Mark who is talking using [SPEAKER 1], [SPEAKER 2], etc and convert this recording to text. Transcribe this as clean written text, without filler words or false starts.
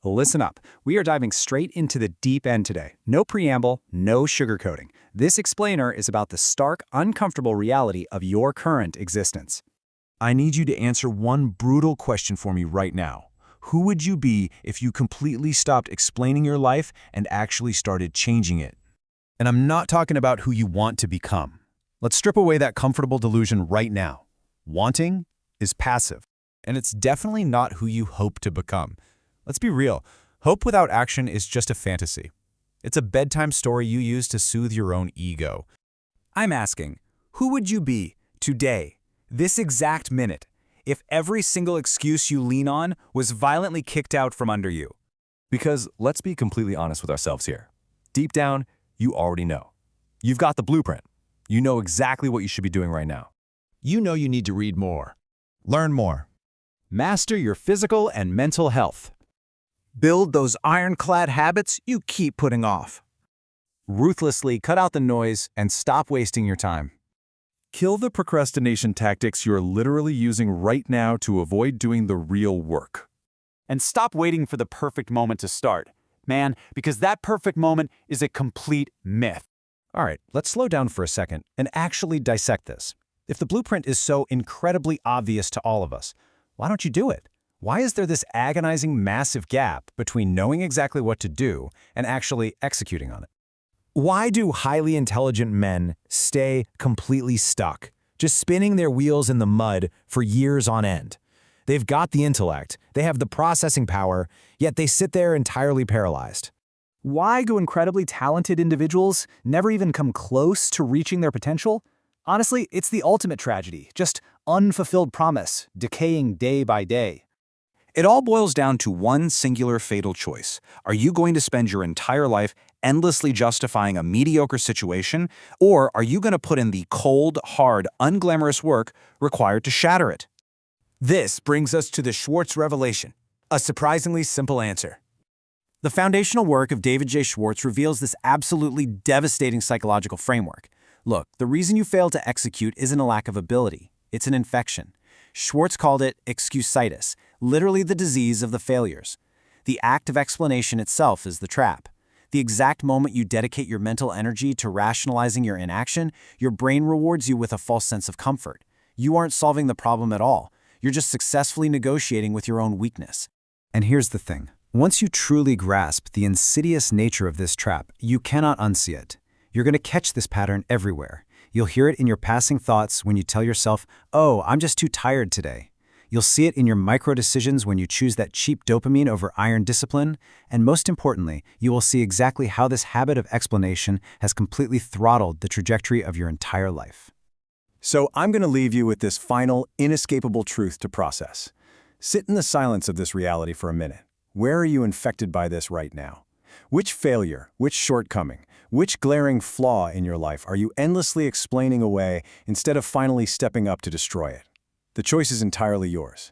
[SPEAKER 1] Listen up. We are diving straight into the deep end today. No preamble, no sugarcoating. This explainer is about the stark, uncomfortable reality of your current existence.
[SPEAKER 2] I need you to answer one brutal question for me right now. Who would you be if you completely stopped explaining your life and actually started changing it?
[SPEAKER 1] And I'm not talking about who you want to become. Let's strip away that comfortable delusion right now. Wanting is passive, and it's definitely not who you hope to become. Let's be real. Hope without action is just a fantasy. It's a bedtime story you use to soothe your own ego. I'm asking, who would you be today, this exact minute, if every single excuse you lean on was violently kicked out from under you?
[SPEAKER 3] Because let's be completely honest with ourselves here. Deep down, you already know. You've got the blueprint. You know exactly what you should be doing right now.
[SPEAKER 4] You know you need to read more, learn more,
[SPEAKER 1] Master your physical and mental health.
[SPEAKER 5] Build those ironclad habits you keep putting off.
[SPEAKER 1] Ruthlessly cut out the noise and stop wasting your time.
[SPEAKER 2] Kill the procrastination tactics you're literally using right now to avoid doing the real work.
[SPEAKER 1] And stop waiting for the perfect moment to start. Man, because that perfect moment is a complete myth. All right, let's slow down for a second and actually dissect this. If the blueprint is so incredibly obvious to all of us, why don't you do it? Why is there this agonizing massive gap between knowing exactly what to do and actually executing on it? Why do highly intelligent men stay completely stuck, just spinning their wheels in the mud for years on end? They've got the intellect, they have the processing power, yet they sit there entirely paralyzed. Why do incredibly talented individuals never even come close to reaching their potential? Honestly, it's the ultimate tragedy, just unfulfilled promise, decaying day by day. It all boils down to one singular fatal choice. Are you going to spend your entire life endlessly justifying a mediocre situation, or are you going to put in the cold, hard, unglamorous work required to shatter it? This brings us to the Schwartz revelation, a surprisingly simple answer. The foundational work of David J. Schwartz reveals this absolutely devastating psychological framework. Look, the reason you fail to execute isn't a lack of ability, it's an infection. Schwartz called it excusitis, literally the disease of the failures. The act of explanation itself is the trap. The exact moment you dedicate your mental energy to rationalizing your inaction, your brain rewards you with a false sense of comfort. You aren't solving the problem at all. You're just successfully negotiating with your own weakness. And here's the thing. Once you truly grasp the insidious nature of this trap, you cannot unsee it. You're going to catch this pattern everywhere. You'll hear it in your passing thoughts when you tell yourself, "Oh, I'm just too tired today." You'll see it in your micro-decisions when you choose that cheap dopamine over iron discipline. And most importantly, you will see exactly how this habit of explanation has completely throttled the trajectory of your entire life. So I'm going to leave you with this final, inescapable truth to process. Sit in the silence of this reality for a minute. Where are you infected by this right now? Which failure, which shortcoming, which glaring flaw in your life are you endlessly explaining away instead of finally stepping up to destroy it? The choice is entirely yours.